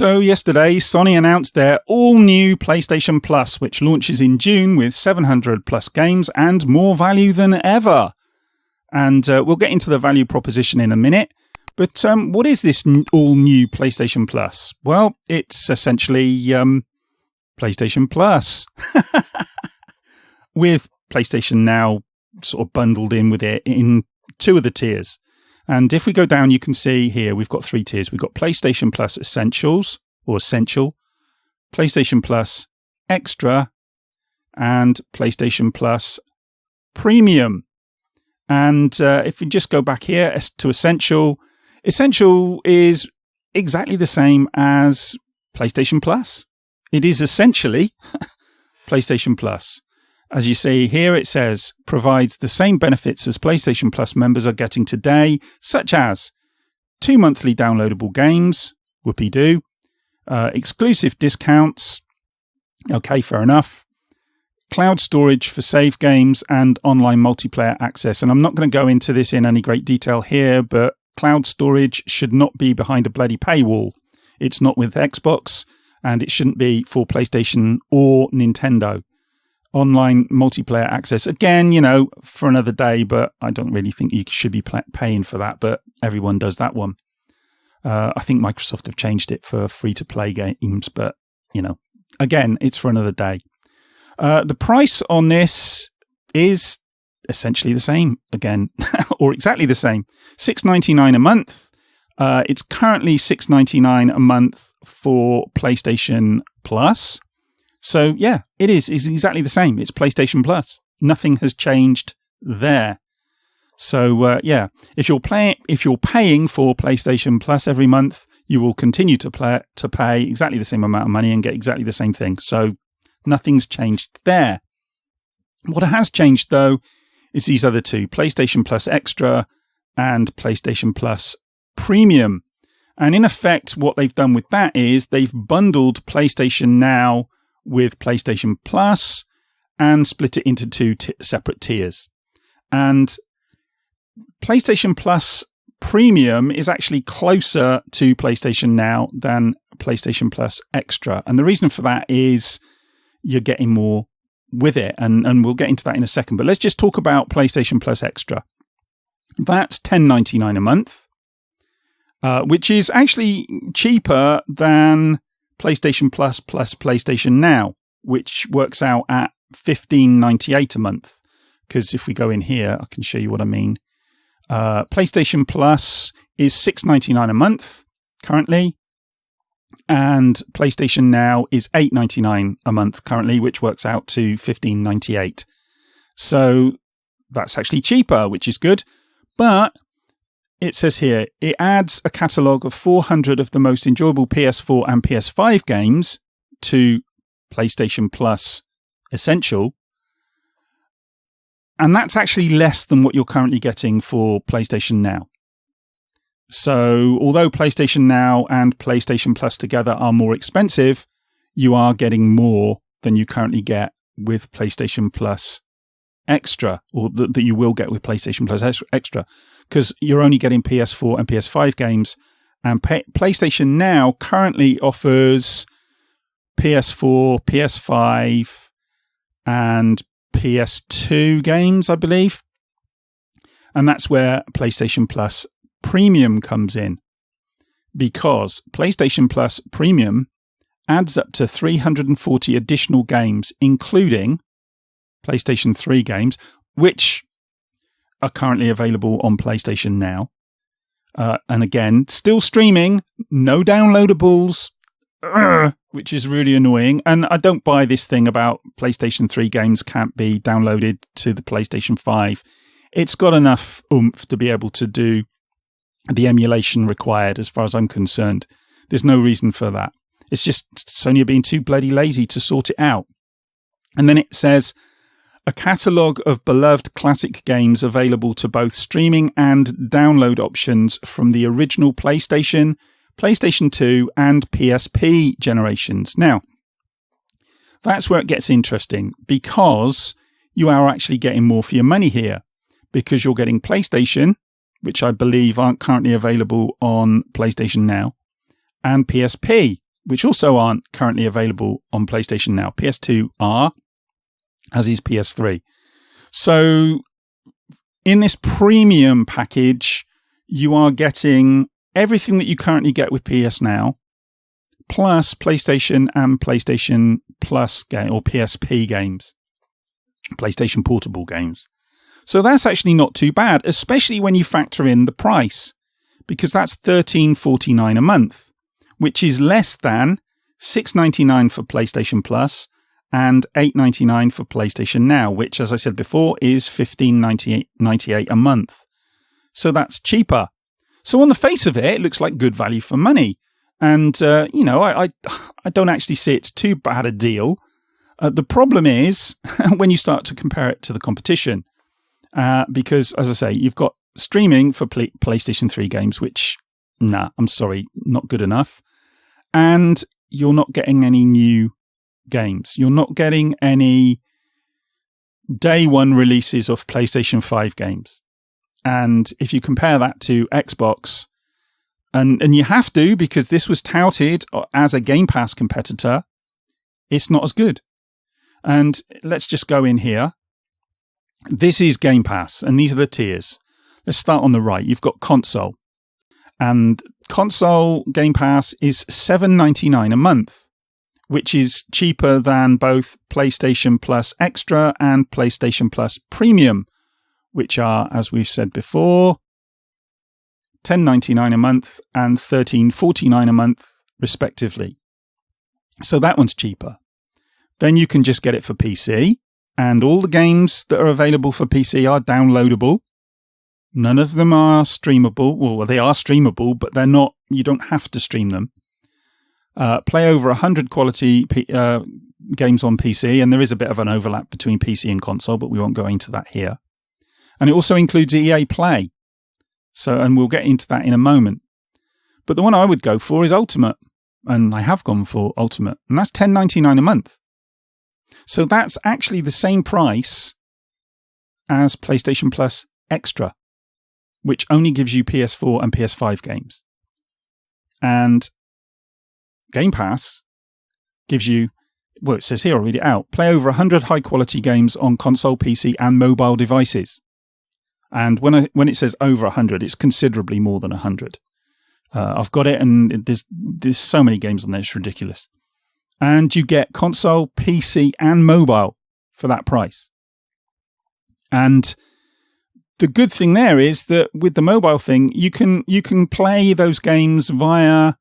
So yesterday, Sony announced their all-new PlayStation Plus, which launches in June with 700 plus games and more value than ever. And we'll get into the value proposition in a minute. But what is this all-new PlayStation Plus? Well, it's essentially PlayStation Plus. With PlayStation Now sort of bundled in with it in two of the tiers. And if we go down, you can see here we've got three tiers. We've got PlayStation Plus Essentials or Essential, PlayStation Plus Extra, and PlayStation Plus Premium. And if we just go back here to Essential, Essential is exactly the same as PlayStation Plus. It is essentially PlayStation Plus. As you see here, it says, provides the same benefits as PlayStation Plus members are getting today, such as 2 monthly downloadable games, whoopee-doo, exclusive discounts, okay, fair enough, cloud storage for save games, and online multiplayer access. And I'm not going to go into this in any great detail here, but cloud storage should not be behind a bloody paywall. It's not with Xbox, and it shouldn't be for PlayStation or Nintendo. Online multiplayer access, again, you know, for another day, but I don't really think you should be paying for that, but everyone does that one. I think Microsoft have changed it for free-to-play games, but, you know, again, it's for another day. The price on this is essentially the same again, or exactly the same. $6.99 a month. It's currently $6.99 a month for PlayStation Plus. So yeah, it's exactly the same. It's PlayStation Plus. Nothing has changed there. So yeah, if you're paying for PlayStation Plus every month, you will continue to pay exactly the same amount of money and get exactly the same thing. So nothing's changed there. What has changed though is these other two: PlayStation Plus Extra and PlayStation Plus Premium. And in effect, what they've done with that is they've bundled PlayStation Now with PlayStation Plus and split it into two separate tiers. And PlayStation Plus Premium is actually closer to PlayStation Now than PlayStation Plus Extra. And the reason for that is you're getting more with it. And we'll get into that in a second. But let's just talk about PlayStation Plus Extra. That's $10.99 a month, which is actually cheaper than PlayStation Plus PlayStation Now, which works out at $15.98 a month. Because if we go in here, I can show you what I mean. PlayStation Plus is $6.99 a month currently, and PlayStation Now is $8.99 a month currently, which works out to $15.98. So that's actually cheaper, which is good. But it says here, it adds a catalogue of 400 of the most enjoyable PS4 and PS5 games to PlayStation Plus Essential. And that's actually less than what you're currently getting for PlayStation Now. So although PlayStation Now and PlayStation Plus together are more expensive, you are getting more than you currently get with PlayStation Plus Extra, or that you will get with PlayStation Plus Extra, because you're only getting PS4 and PS5 games, and PlayStation Now currently offers PS4, PS5, and PS2 games, I believe. And that's where PlayStation Plus Premium comes in, because PlayStation Plus Premium adds up to 340 additional games, including PlayStation 3 games, which are currently available on PlayStation Now. And again, still streaming, no downloadables, which is really annoying. And I don't buy this thing about PlayStation 3 games can't be downloaded to the PlayStation 5. It's got enough oomph to be able to do the emulation required, as far as I'm concerned. There's no reason for that. It's just Sony being too bloody lazy to sort it out. And then it says, a catalogue of beloved classic games available to both streaming and download options from the original PlayStation, PlayStation 2 and PSP generations. Now, that's where it gets interesting, because you are actually getting more for your money here, because you're getting PlayStation, which I believe aren't currently available on PlayStation Now, and PSP, which also aren't currently available on PlayStation Now. PS2 are, as is PS3. So in this premium package, you are getting everything that you currently get with PS Now, plus PlayStation and PlayStation Plus or PSP games, PlayStation Portable games. So that's actually not too bad, especially when you factor in the price, because that's $13.49 a month, which is less than $6.99 for PlayStation Plus and $8.99 for PlayStation Now, which, as I said before, is $15.98 a month. So that's cheaper. So on the face of it looks like good value for money. And, I don't actually see it's too bad a deal. The problem is when you start to compare it to the competition, because, as I say, you've got streaming for PlayStation 3 games, which, I'm sorry, not good enough. And you're not getting any new games. You're not getting any day one releases of PlayStation 5 games. And if you compare that to Xbox, and you have to, because this was touted as a Game Pass competitor, it's not as good. And let's just go in here. This is Game Pass, and these are the tiers. Let's start on the right. You've got console. And console Game Pass is $7.99 a month, which is cheaper than both PlayStation Plus Extra and PlayStation Plus Premium, which are, as we've said before, $10.99 a month and $13.49 a month, respectively. So that one's cheaper. Then you can just get it for PC, and all the games that are available for PC are downloadable. None of them are streamable. Well, they are streamable, but they're not. You don't have to stream them. Play over 100 quality games on PC, and there is a bit of an overlap between PC and console, but we won't go into that here. And it also includes EA Play. And we'll get into that in a moment. But the one I would go for is Ultimate. And I have gone for Ultimate. And that's $10.99 a month. So that's actually the same price as PlayStation Plus Extra, which only gives you PS4 and PS5 games. And Game Pass gives you, well, it says here, I'll read it out, play over 100 high-quality games on console, PC, and mobile devices. And when it says over 100, it's considerably more than 100. I've got it, and there's so many games on there, it's ridiculous. And you get console, PC, and mobile for that price. And the good thing there is that with the mobile thing, you can play those games via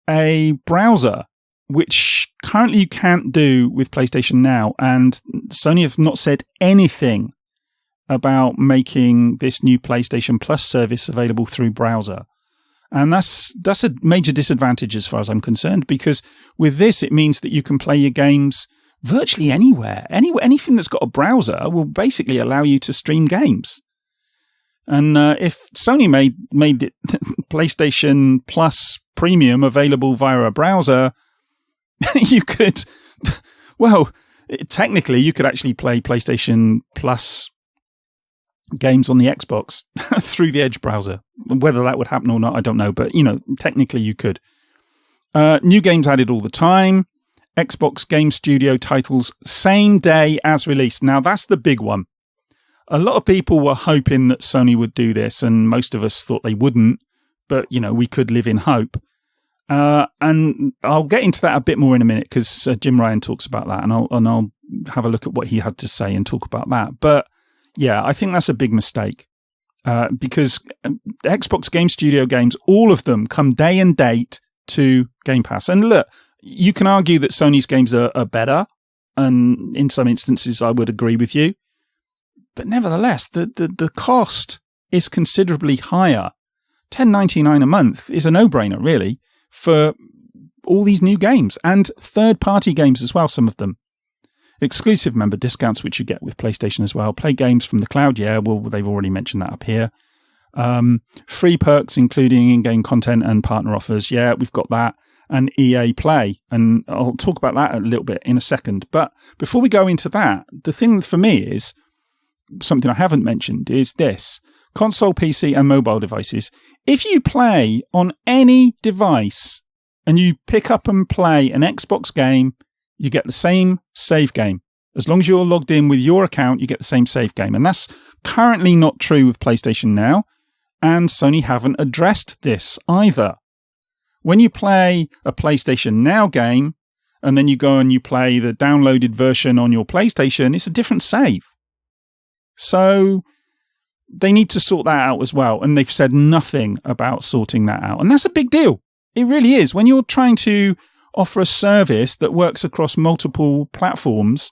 a browser, which currently you can't do with PlayStation Now. And Sony have not said anything about making this new PlayStation Plus service available through browser. And that's a major disadvantage as far as I'm concerned, because with this, it means that you can play your games virtually anywhere. Anything that's got a browser will basically allow you to stream games. And if Sony made it PlayStation Plus Premium available via a browser, you could, well, technically you could actually play PlayStation Plus games on the Xbox through the Edge browser. Whether that would happen or not, I don't know. But, technically you could. New games added all the time. Xbox Game Studio titles same day as release. Now, that's the big one. A lot of people were hoping that Sony would do this, and most of us thought they wouldn't. But, we could live in hope. And I'll get into that a bit more in a minute, because Jim Ryan talks about that, and I'll have a look at what he had to say and talk about that. But yeah, I think that's a big mistake, because Xbox Game Studio games, all of them come day and date to Game Pass. And look, you can argue that Sony's games are better, and in some instances I would agree with you. But nevertheless, the cost is considerably higher. $10.99 a month is a no-brainer, really, for all these new games, and third-party games as well, some of them. Exclusive member discounts, which you get with PlayStation as well. Play games from the cloud, yeah, well, they've already mentioned that up here. Free perks, including in-game content and partner offers, yeah, we've got that. And EA Play, and I'll talk about that a little bit in a second. But before we go into that, the thing for me is, something I haven't mentioned, is this. Console, PC, and mobile devices. If you play on any device and you pick up and play an Xbox game, you get the same save game. As long as you're logged in with your account, you get the same save game. And that's currently not true with PlayStation Now, and Sony haven't addressed this either. When you play a PlayStation Now game, and then you go and you play the downloaded version on your PlayStation, it's a different save. So they need to sort that out as well. And they've said nothing about sorting that out. And that's a big deal. It really is. When you're trying to offer a service that works across multiple platforms,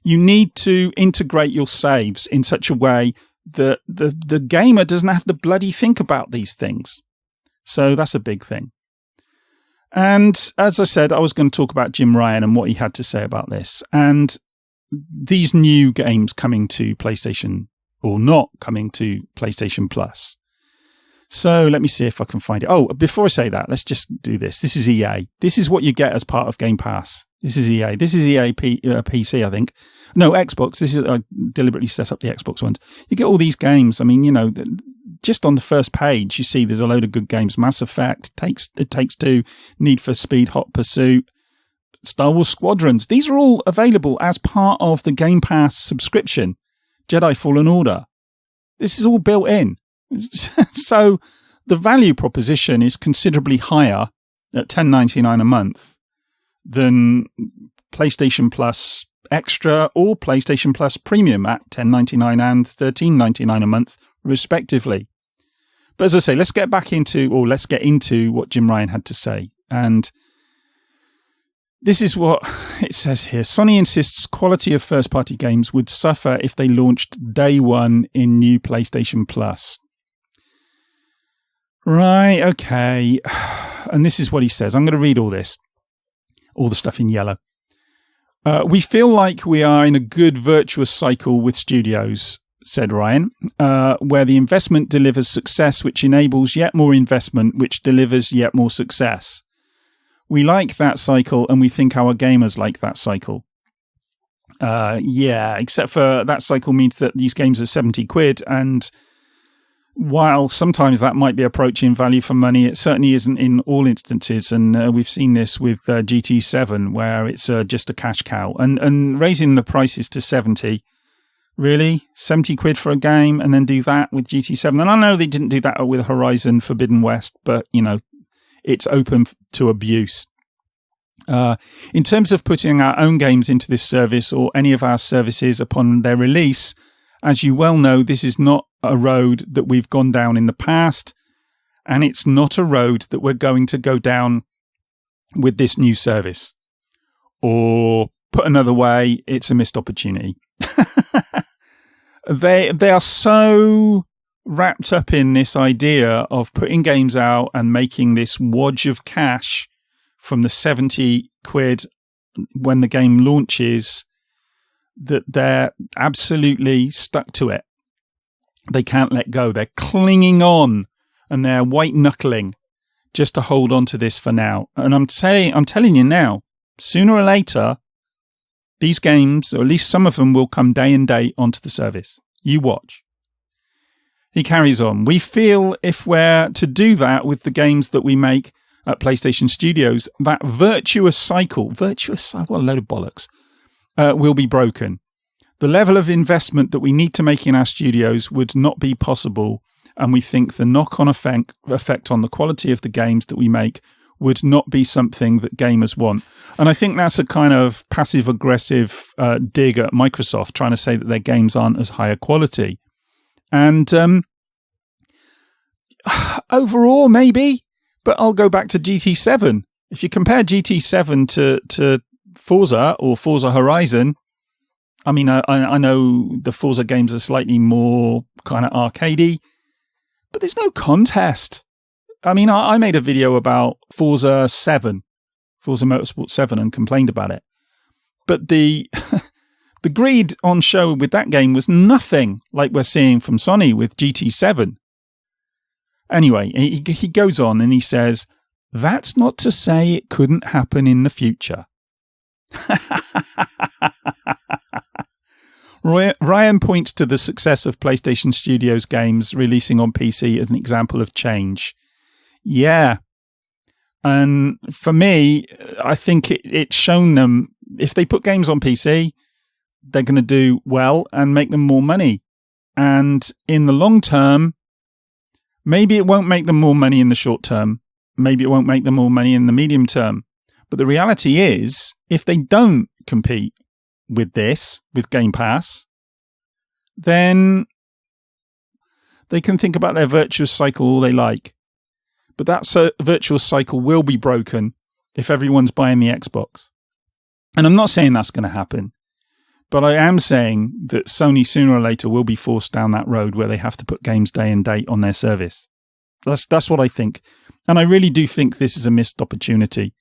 you need to integrate your saves in such a way that the gamer doesn't have to bloody think about these things. So that's a big thing. And as I said, I was going to talk about Jim Ryan and what he had to say about this. And these new games coming to PlayStation, or not coming to PlayStation Plus. So let me see if I can find it. Oh, before I say that, let's just do this. This is EA. This is what you get as part of Game Pass. This is EA. This is EA PC, I think. No, Xbox. This is, I deliberately set up the Xbox ones. You get all these games. I mean, you know, just on the first page, you see there's a load of good games. Mass Effect, It Takes Two, Need for Speed, Hot Pursuit, Star Wars Squadrons. These are all available as part of the Game Pass subscription. Jedi Fallen Order. This is all built in. So the value proposition is considerably higher at $10.99 a month than PlayStation Plus Extra or PlayStation Plus Premium at $10.99 and $13.99 a month, respectively. But as I say, let's get into what Jim Ryan had to say. And this is what it says here. Sony insists quality of first-party games would suffer if they launched day one in new PlayStation Plus. Right, okay. And this is what he says. I'm going to read all this. All the stuff in yellow. We feel like we are in a good virtuous cycle with studios, said Ryan, where the investment delivers success, which enables yet more investment, which delivers yet more success. We like that cycle, and we think our gamers like that cycle. Yeah, except for that cycle means that these games are 70 quid, and while sometimes that might be approaching value for money, it certainly isn't in all instances. And we've seen this with GT7, where it's just a cash cow. And raising the prices to 70, really? 70 quid for a game, and then do that with GT7? And I know they didn't do that with Horizon Forbidden West, but, you know, it's open to abuse. In terms of putting our own games into this service or any of our services upon their release, as you well know, this is not a road that we've gone down in the past, and it's not a road that we're going to go down with this new service. Or put another way, it's a missed opportunity. They are so wrapped up in this idea of putting games out and making this wodge of cash from the 70 quid when the game launches that they're absolutely stuck to it. They can't let go. They're clinging on and they're white knuckling just to hold on to this for now. And I'm telling you now, sooner or later, these games, or at least some of them, will come day and date onto the service. You watch. He carries on. We feel if we're to do that with the games that we make at PlayStation Studios, that virtuous cycle, what a load of bollocks, will be broken. The level of investment that we need to make in our studios would not be possible, and we think the knock-on effect on the quality of the games that we make would not be something that gamers want. And I think that's a kind of passive-aggressive dig at Microsoft, trying to say that their games aren't as higher quality. And overall, maybe, but I'll go back to GT7. If you compare GT7 to Forza or Forza Horizon, I mean, I know the Forza games are slightly more kind of arcadey, but there's no contest. I mean, I made a video about Forza Motorsport 7, and complained about it. But the greed on show with that game was nothing like we're seeing from Sony with GT7. Anyway, he goes on and he says, that's not to say it couldn't happen in the future. Ryan points to the success of PlayStation Studios games releasing on PC as an example of change. Yeah, And for me, I think it's shown them if they put games on PC, they're going to do well and make them more money. And in the long term, maybe it won't make them more money in the short term. Maybe it won't make them more money in the medium term. But the reality is, if they don't compete with this, with Game Pass, then they can think about their virtuous cycle all they like. But that virtuous cycle will be broken if everyone's buying the Xbox. And I'm not saying that's going to happen. But I am saying that Sony sooner or later will be forced down that road where they have to put games day and date on their service. That's what I think. And I really do think this is a missed opportunity.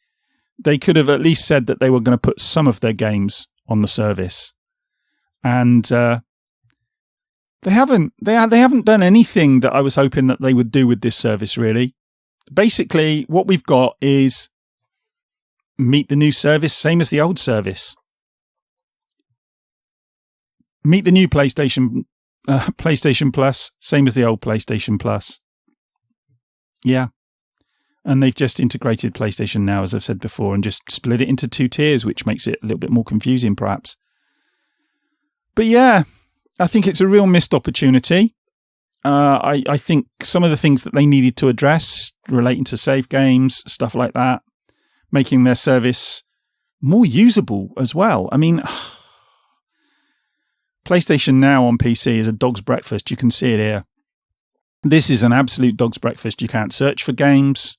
They could have at least said that they were going to put some of their games on the service. And they haven't done anything that I was hoping that they would do with this service, really. Basically, what we've got is meet the new service, same as the old service. Meet the new PlayStation Plus, same as the old PlayStation Plus. Yeah. And they've just integrated PlayStation Now, as I've said before, and just split it into 2 tiers, which makes it a little bit more confusing, perhaps. But yeah, I think it's a real missed opportunity. I think some of the things that they needed to address relating to save games, stuff like that, making their service more usable as well. I mean, PlayStation Now on PC is a dog's breakfast. You can see it here. This is an absolute dog's breakfast. You can't search for games.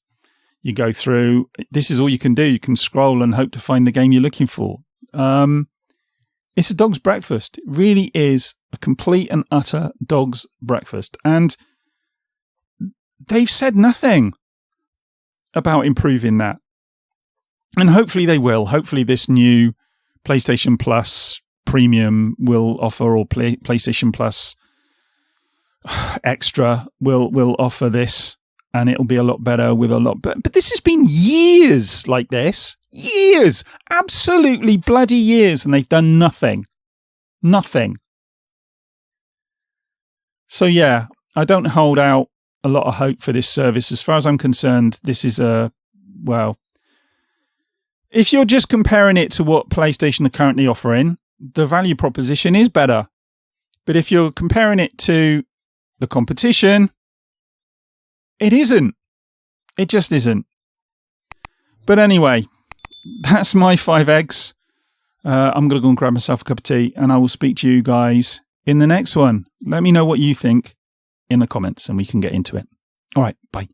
You go through. This is all you can do. You can scroll and hope to find the game you're looking for. It's a dog's breakfast. It really is a complete and utter dog's breakfast. And they've said nothing about improving that. And hopefully they will. Hopefully this new PlayStation Plus Premium will offer, or PlayStation Plus Extra will offer this, and it'll be a lot better with a lot. But this has been years like this. Years. Absolutely bloody years. And they've done nothing. Nothing. So yeah, I don't hold out a lot of hope for this service. As far as I'm concerned, this is if you're just comparing it to what PlayStation are currently offering, the value proposition is better. But if you're comparing it to the competition, it isn't. It just isn't. But anyway, that's my 5 eggs. I'm going to go and grab myself a cup of tea, and I will speak to you guys in the next one. Let me know what you think in the comments, and we can get into it. All right, bye.